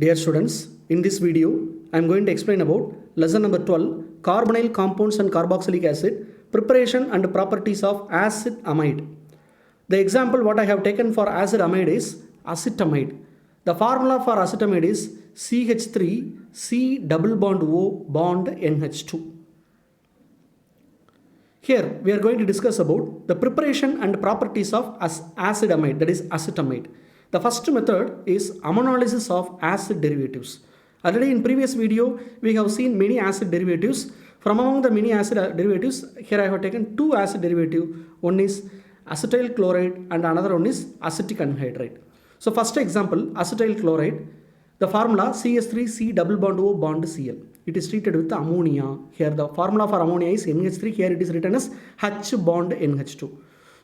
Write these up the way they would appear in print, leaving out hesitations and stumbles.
Dear students, in this video, I am going to explain about lesson number 12, carbonyl compounds and carboxylic acid, preparation and properties of acid amide. The example what I have taken for acid amide is acetamide. The formula for acetamide is CH3 C double bond O bond NH2. Here we are going to discuss about the preparation and properties of acid amide, that is acetamide. The first method is ammonolysis of acid derivatives. Already in previous video we have seen many acid derivatives. From among the many acid derivatives, here I have taken two acid derivatives. One is acetyl chloride and another one is acetic anhydride. So first example, acetyl chloride. The formula CH3C double bond O bond Cl. It is treated with ammonia. Here the formula for ammonia is NH3. Here it is written as H bond NH2.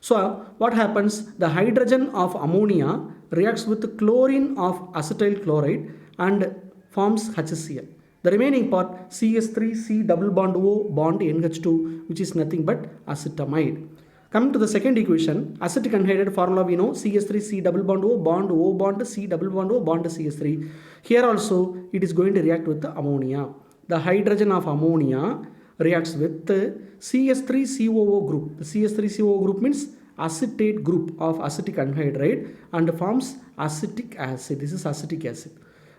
So what happens? The hydrogen of ammonia reacts with chlorine of acetyl chloride and forms HCl. The remaining part CH3C double bond O bond NH2, which is nothing but acetamide. Coming to the second equation, acetic anhydride formula we know CH3C double bond C double bond O bond CH3. Here also it is going to react with the ammonia. The hydrogen of ammonia reacts with the CH3COO group. The CH3COO group means acetate group of acetic anhydride and forms acetic acid. This is acetic acid.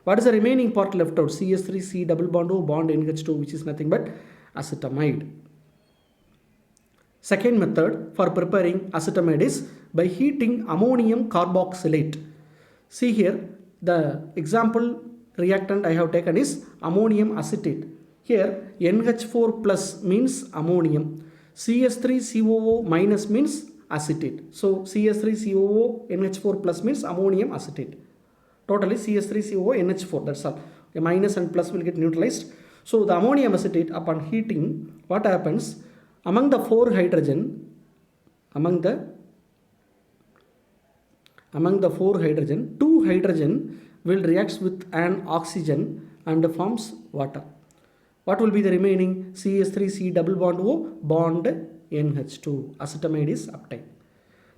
What is the remaining part left out? CH3C double bond O bond NH2, which is nothing but acetamide. Second method for preparing acetamide is by heating ammonium carboxylate. See here, the example reactant I have taken is ammonium acetate. Here NH4 plus means ammonium, CH3COO minus means acetate. So CH3COO NH4 plus means ammonium acetate. Totally CH3COO NH4, that's all. A minus and plus will get neutralized. So the ammonium acetate upon heating, what happens? Among the four hydrogen, two hydrogen will react with an oxygen and forms water. What will be the remaining? CH3C double bond O bond NH2. Acetamide is obtained.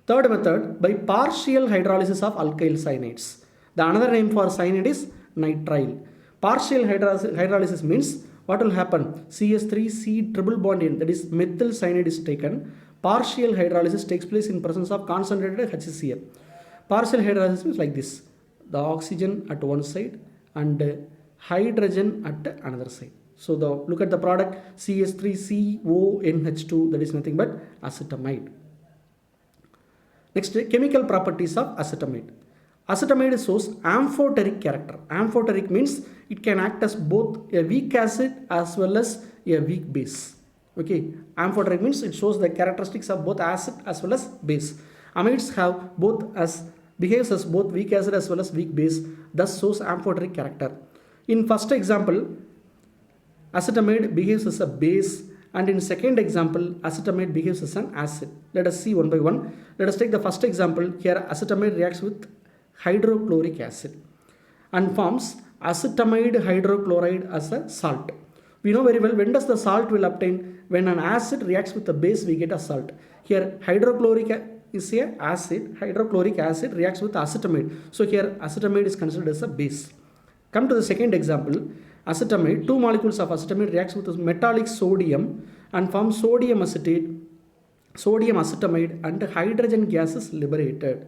Third method, by partial hydrolysis of alkyl cyanides. The another name for cyanide is nitrile. Partial hydrolysis means what will happen? CH3C triple bond N, that is methyl cyanide is taken. Partial hydrolysis takes place in presence of concentrated HCl. Partial hydrolysis means like this. The oxygen at one side and hydrogen at another side. So look at the product CH3CONH2, that is nothing but acetamide. Next, chemical properties of acetamide. Acetamide shows amphoteric character. Amphoteric means it can act as both a weak acid as well as a weak base. Okay, amphoteric means it shows the characteristics of both acid as well as base. Amides have behaves as both weak acid as well as weak base, thus shows amphoteric character. In first example, acetamide behaves as a base, and in second example, acetamide behaves as an acid. Let us see one by one. Let us take the first example. Here acetamide reacts with hydrochloric acid and forms acetamide hydrochloride as a salt. We know very well when does the salt will obtain? When an acid reacts with a base, we get a salt. Here hydrochloric is a acid, hydrochloric acid reacts with acetamide. So here acetamide is considered as a base. Come to the second example. Acetamide, two molecules of acetamide reacts with metallic sodium and form sodium acetate, sodium acetamide, and hydrogen gas is liberated.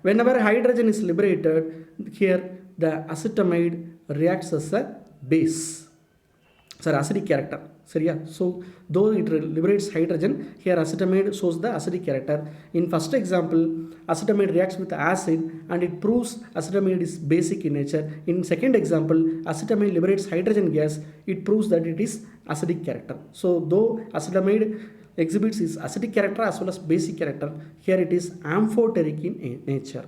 Whenever hydrogen is liberated, here the acetamide reacts as a base. Acidic character. So though it liberates hydrogen, here acetamide shows the acidic character. In first example, acetamide reacts with acid and it proves acetamide is basic in nature. In second example, acetamide liberates hydrogen gas, it proves that it is acidic character. So though acetamide exhibits its acidic character as well as basic character, here it is amphoteric in nature.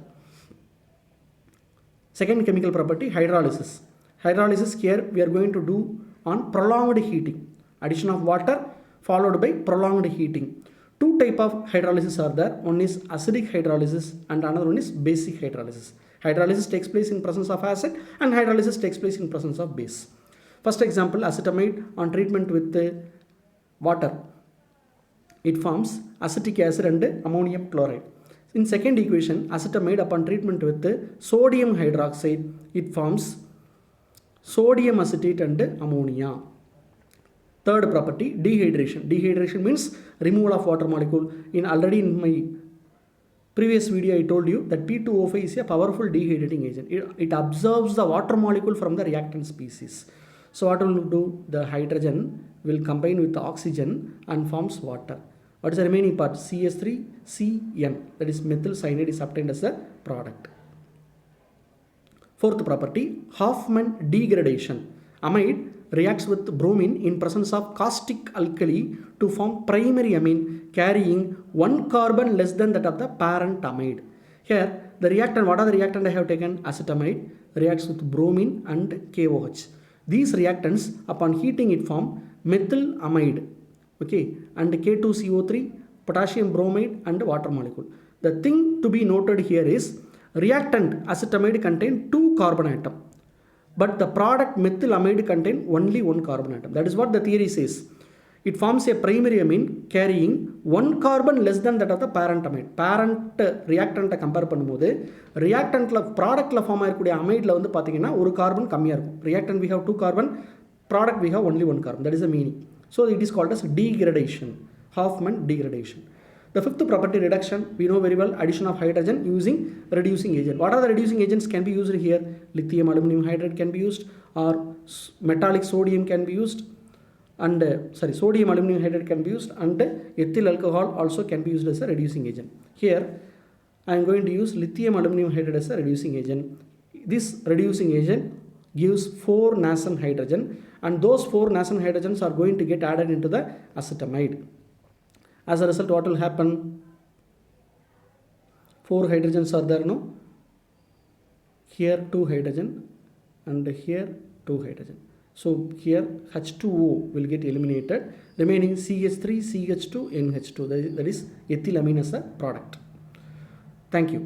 Second chemical property, hydrolysis. Hydrolysis here we are going to do on prolonged heating. Addition of water followed by prolonged heating. Two types of hydrolysis are there. One is acidic hydrolysis and another one is basic hydrolysis. Hydrolysis takes place in presence of acid and hydrolysis takes place in presence of base. First example, acetamide on treatment with water. It forms acetic acid and ammonium chloride. In second equation, acetamide upon treatment with sodium hydroxide, it forms sodium acetate and ammonia. Third property, dehydration. Dehydration means removal of water molecule. Already in my previous video I told you that P2O5 is a powerful dehydrating agent. It absorbs the water molecule from the reactant species. So what will do? The hydrogen will combine with the oxygen and forms water. What is the remaining part? CH3CN, that is methyl cyanide, is obtained as the product. Fourth property, Hoffman degradation. Amide reacts with bromine in presence of caustic alkali to form primary amine carrying one carbon less than that of the parent amide. Here the reactant, what are the reactant I have taken? Acetamide reacts with bromine and KOH. These reactants upon heating it form methyl amide, okay, and K2CO3, potassium bromide and water molecule. The thing to be noted here is reactant acetamide contain 2 carbon atom, but the product methyl amide contain only 1 carbon atom. That is what the theory says. It forms a primary amine carrying 1 carbon less than that of the parent amide. Parent reactant compare பண்ணும்போது reactantல productல form ஆகக்கூடிய amideல வந்து பாத்தீங்கன்னா ஒரு carbon கம்மியா இருக்கும். Reactant we have 2 carbon, product we have only 1 carbon. That is the meaning. So it is called as degradation, Hoffman degradation. The fifth property, reduction. We know very well addition of hydrogen using reducing agent. What are the reducing agents can be used here? Lithium aluminum hydride can be used, or metallic sodium can be used, and sodium aluminum hydride can be used, and ethyl alcohol also can be used as a reducing agent. Here I am going to use lithium aluminum hydride as a reducing agent. This reducing agent gives 4 nascent hydrogen, and those 4 nascent hydrogens are going to get added into the acetamide. As a result, what will happen? 4 hydrogens are there, no? Here 2 hydrogen and here 2 hydrogen. So here H2O will get eliminated, remaining CH3, CH2, NH2, that is ethylamine as a product. Thank you.